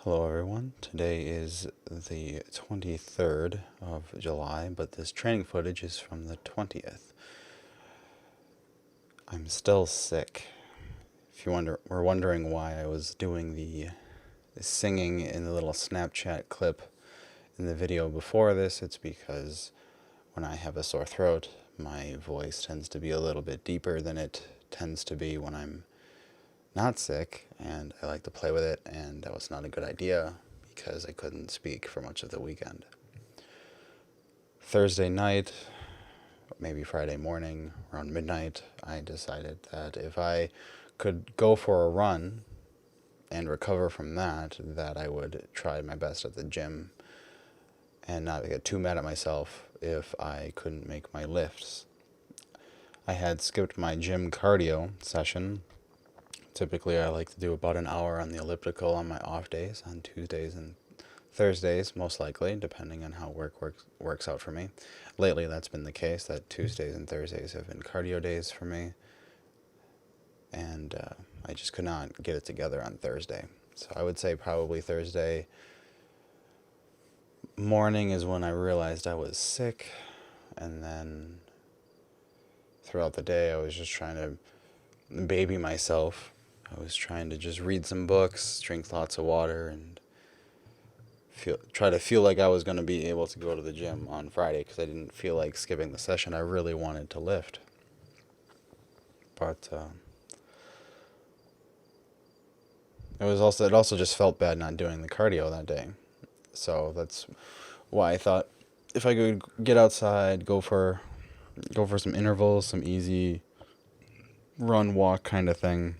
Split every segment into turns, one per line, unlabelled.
Hello everyone, today is the 23rd of July, but this training footage is from the 20th. I'm still sick. If you were wondering why I was doing the singing in the little Snapchat clip in the video before this, it's because when I have a sore throat, my voice tends to be a little bit deeper than it tends to be when I'm not sick, and I like to play with it, and that was not a good idea because I couldn't speak for much of the weekend. Thursday night, maybe Friday morning, around midnight, I decided that if I could go for a run and recover from that I would try my best at the gym and not get too mad at myself if I couldn't make my lifts. I had skipped my gym cardio session. Typically, I like to do about an hour on the elliptical on my off days, on Tuesdays and Thursdays, most likely, depending on how work works out for me. Lately, that's been the case, that Tuesdays and Thursdays have been cardio days for me, and I just could not get it together on Thursday. So I would say probably Thursday morning is when I realized I was sick, and then throughout the day, I was just trying to baby myself. I was trying to just read some books, drink lots of water, and try to feel like I was going to be able to go to the gym on Friday because I didn't feel like skipping the session. I really wanted to lift. But it also just felt bad not doing the cardio that day. So that's why I thought if I could get outside, go for some intervals, some easy run walk kind of thing,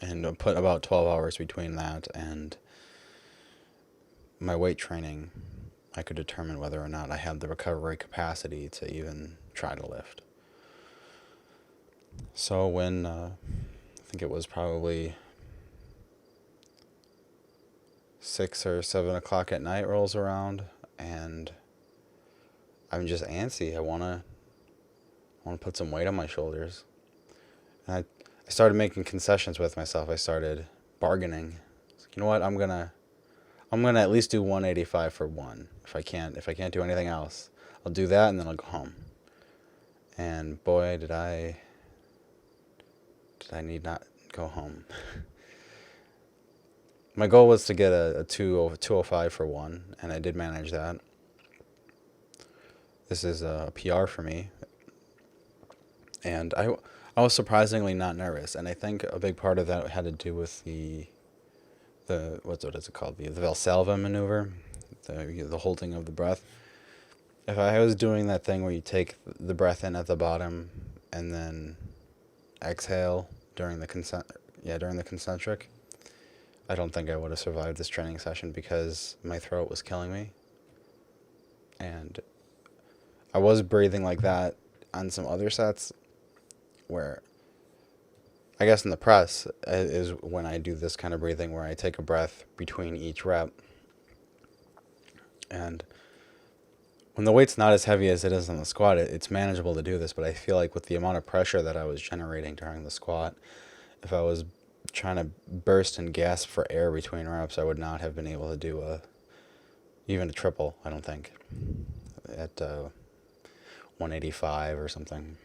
and put about 12 hours between that and my weight training, I could determine whether or not I had the recovery capacity to even try to lift. So when I think it was probably 6 or 7 o'clock at night rolls around, and I'm just antsy. I want to put some weight on my shoulders. And I started making concessions with myself. I started bargaining. You know what? I'm gonna at least do 185 for one. If I can't do anything else, I'll do that and then I'll go home. And boy, did I need not go home. My goal was to get a 205 for one, and I did manage that. This is a PR for me. And I was surprisingly not nervous, and I think a big part of that had to do with the what is it called? The Valsalva maneuver, the holding of the breath. If I was doing that thing where you take the breath in at the bottom and then exhale during the concentric, I don't think I would have survived this training session because my throat was killing me. And I was breathing like that on some other sets where I guess in the press is when I do this kind of breathing where I take a breath between each rep. And when the weight's not as heavy as it is on the squat, it's manageable to do this, but I feel like with the amount of pressure that I was generating during the squat, if I was trying to burst and gasp for air between reps, I would not have been able to do even a triple, I don't think, at 185 or something.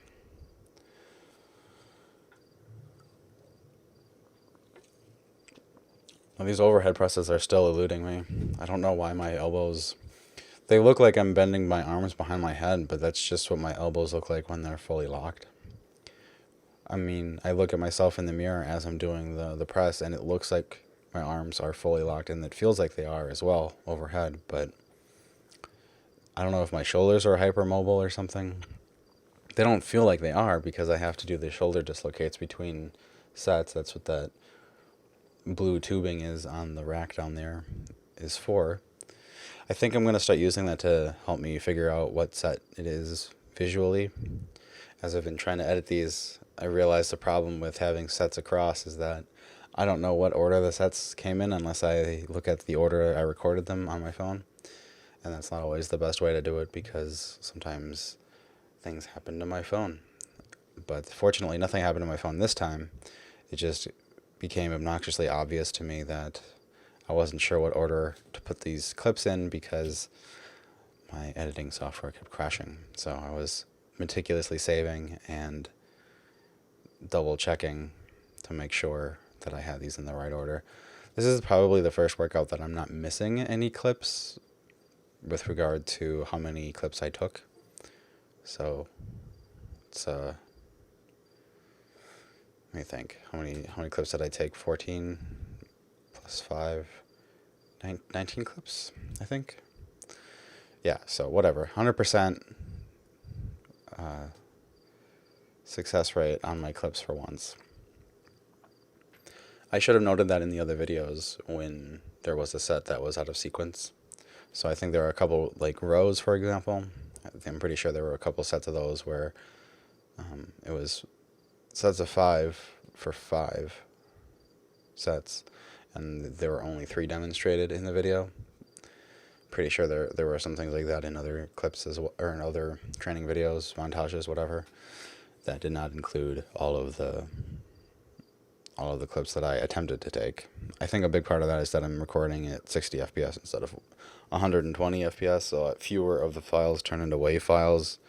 Now, these overhead presses are still eluding me. I don't know why my elbows... They look like I'm bending my arms behind my head, but that's just what my elbows look like when they're fully locked. I mean, I look at myself in the mirror as I'm doing the press, and it looks like my arms are fully locked, and it feels like they are as well overhead, but I don't know if my shoulders are hypermobile or something. They don't feel like they are because I have to do the shoulder dislocates between sets. That's what that blue tubing is on the rack down there is for. I think I'm going to start using that to help me figure out what set it is visually. As I've been trying to edit these, I realized the problem with having sets across is that I don't know what order the sets came in unless I look at the order I recorded them on my phone. And that's not always the best way to do it because sometimes things happen to my phone. But fortunately, nothing happened to my phone this time. It just became obnoxiously obvious to me that I wasn't sure what order to put these clips in because my editing software kept crashing. So I was meticulously saving and double checking to make sure that I had these in the right order. This is probably the first workout that I'm not missing any clips with regard to how many clips I took. So it's let me think. How many clips did I take? 14 plus 5, 19 clips, I think. Yeah, so whatever. 100% success rate on my clips for once. I should have noted that in the other videos when there was a set that was out of sequence. So I think there are a couple, like rows, for example. I'm pretty sure there were a couple sets of those where it was sets of 5 for 5 sets, and there were only 3 demonstrated in the video. Pretty sure there were some things like that in other clips as well, or in other training videos, montages, whatever, that did not include all of the clips that I attempted to take. I think a big part of that is that I'm recording at 60 FPS instead of 120 FPS, so fewer of the files turn into WAV files.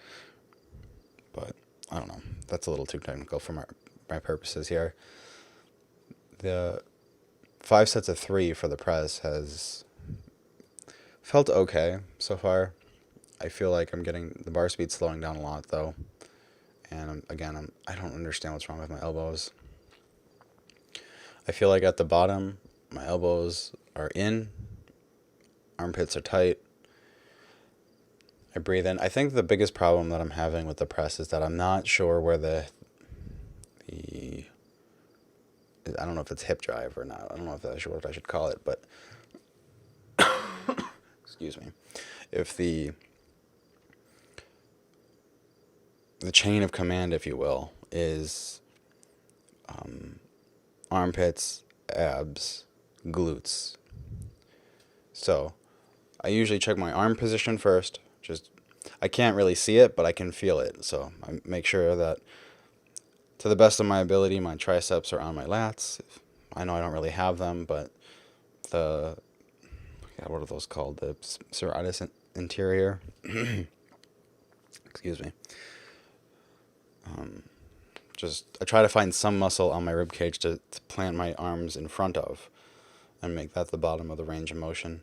But I don't know. That's a little too technical for my purposes here. The 5 sets of 3 for the press has felt okay so far. I feel like I'm getting the bar speed slowing down a lot though. And I don't understand what's wrong with my elbows. I feel like at the bottom, my elbows are in, armpits are tight. I breathe in. I think the biggest problem that I'm having with the press is that I'm not sure where the I don't know if it's hip drive or not. I don't know if that's what I should call it, but excuse me. If the chain of command, if you will, is armpits, abs, glutes. So I usually check my arm position first. I can't really see it, but I can feel it. So I make sure that to the best of my ability, my triceps are on my lats. I know I don't really have them, but what are those called? The serratus interior. Excuse me. I try to find some muscle on my rib cage to plant my arms in front of and make that the bottom of the range of motion.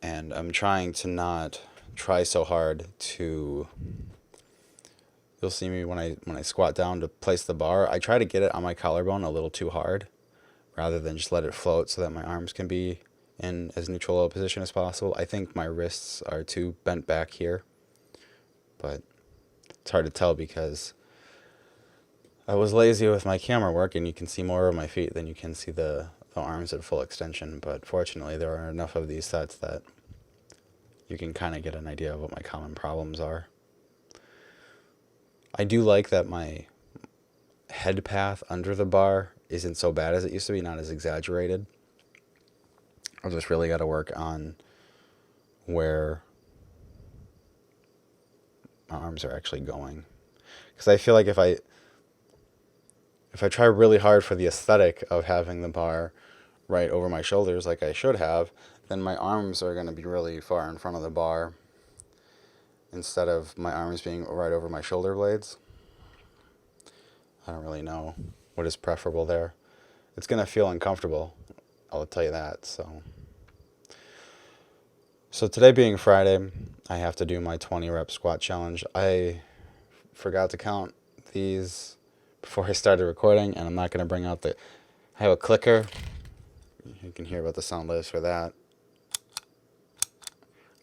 And I'm trying to not try so hard to... You'll see me when I squat down to place the bar, I try to get it on my collarbone a little too hard rather than just let it float so that my arms can be in as neutral a position as possible. I think my wrists are too bent back here, but it's hard to tell because I was lazy with my camera work and you can see more of my feet than you can see the arms at full extension. But fortunately, there are enough of these sets that you can kind of get an idea of what my common problems are. I do like that my head path under the bar isn't so bad as it used to be, not as exaggerated. I've just really got to work on where my arms are actually going. Because I feel like if I try really hard for the aesthetic of having the bar right over my shoulders like I should have, then my arms are going to be really far in front of the bar instead of my arms being right over my shoulder blades. I don't really know what is preferable there. It's going to feel uncomfortable, I'll tell you that. So today being Friday, I have to do my 20 rep squat challenge. I forgot to count these before I started recording, and I'm not going to bring out I have a clicker. You can hear about the sound waves for that.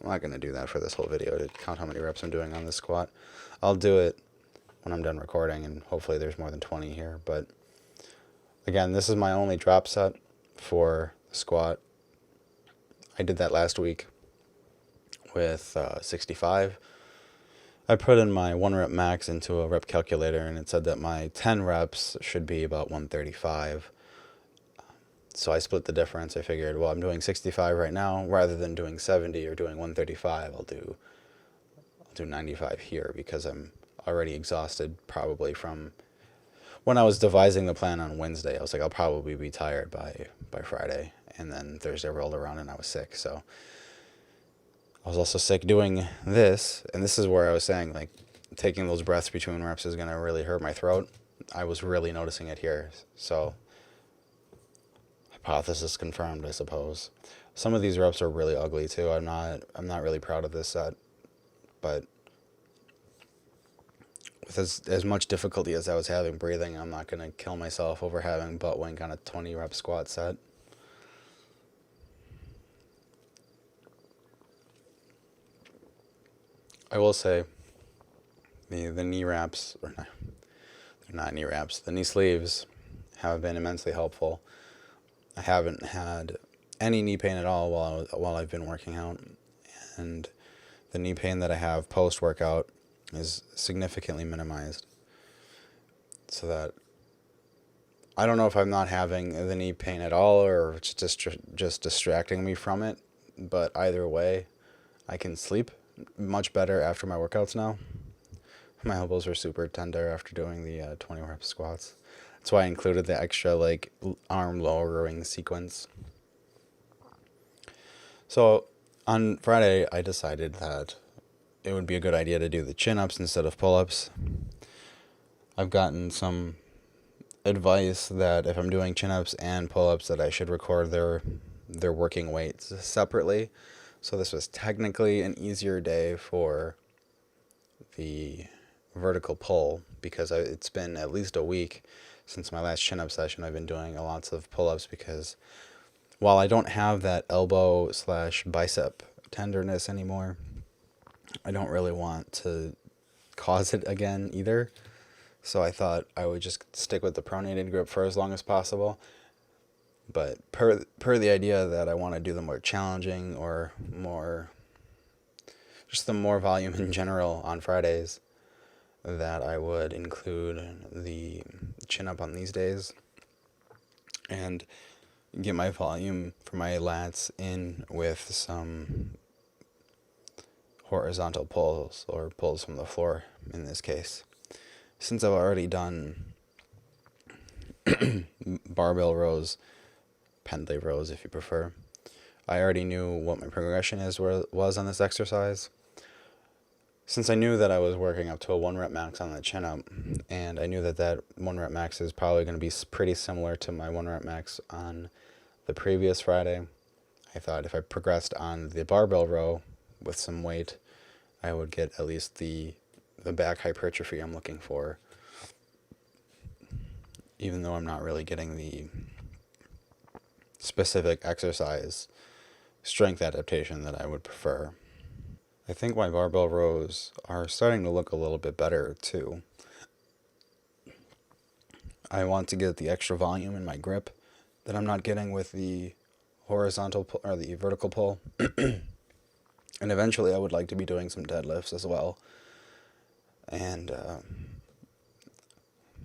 I'm not going to do that for this whole video to count how many reps I'm doing on this squat. I'll do it when I'm done recording, and hopefully there's more than 20 here. But again, this is my only drop set for the squat. I did that last week with 65. I put in my 1 rep max into a rep calculator, and it said that my 10 reps should be about 135. So I split the difference. I figured, well, I'm doing 65 right now. Rather than doing 70 or doing 135, I'll do 95 here because I'm already exhausted probably from when I was devising the plan on Wednesday, I was like, I'll probably be tired by Friday. And then Thursday rolled around and I was sick. So I was also sick doing this. And this is where I was saying, like, taking those breaths between reps is going to really hurt my throat. I was really noticing it here. So hypothesis confirmed, I suppose. Some of these reps are really ugly too. I'm not really proud of this set, but with as much difficulty as I was having breathing, I'm not gonna kill myself over having butt wink on a 20 rep squat set. I will say the knee wraps, or not, they're not knee wraps, the knee sleeves have been immensely helpful. I haven't had any knee pain at all while I've been working out, and the knee pain that I have post workout is significantly minimized. So that I don't know if I'm not having the knee pain at all or it's just distracting me from it, but either way, I can sleep much better after my workouts now. My elbows are super tender after doing the 20 rep squats. That's why I included the extra like arm lowering sequence. So on Friday, I decided that it would be a good idea to do the chin-ups instead of pull-ups. I've gotten some advice that if I'm doing chin-ups and pull-ups that I should record their working weights separately. So this was technically an easier day for the vertical pull because it's been at least a week since my last chin-up session. I've been doing lots of pull-ups because while I don't have that elbow / bicep tenderness anymore, I don't really want to cause it again either. So I thought I would just stick with the pronated grip for as long as possible. But per the idea that I want to do the more challenging or just the more volume in general on Fridays, that I would include the chin up on these days and get my volume for my lats in with some horizontal pulls or pulls from the floor in this case. Since I've already done barbell rows, pendlay rows if you prefer, I already knew what my progression was on this exercise. Since I knew that I was working up to a 1 rep max on the chin up, and I knew that 1 rep max is probably going to be pretty similar to my 1 rep max on the previous Friday, I thought if I progressed on the barbell row with some weight, I would get at least the back hypertrophy I'm looking for, even though I'm not really getting the specific exercise strength adaptation that I would prefer. I think my barbell rows are starting to look a little bit better too. I want to get the extra volume in my grip that I'm not getting with the horizontal pull, or the vertical pull. And eventually I would like to be doing some deadlifts as well. And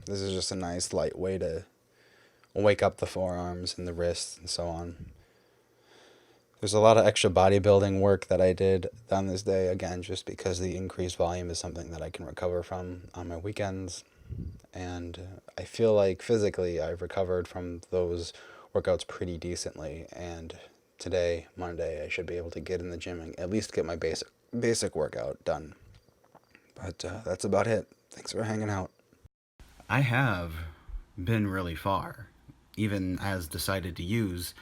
this is just a nice light way to wake up the forearms and the wrists and so on. There's a lot of extra bodybuilding work that I did on this day, again, just because the increased volume is something that I can recover from on my weekends. And I feel like physically I've recovered from those workouts pretty decently. And today, Monday, I should be able to get in the gym and at least get my basic workout done. But that's about it. Thanks for hanging out.
I have been really far, even as decided to use,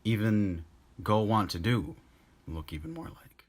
even go want to do, look even more like.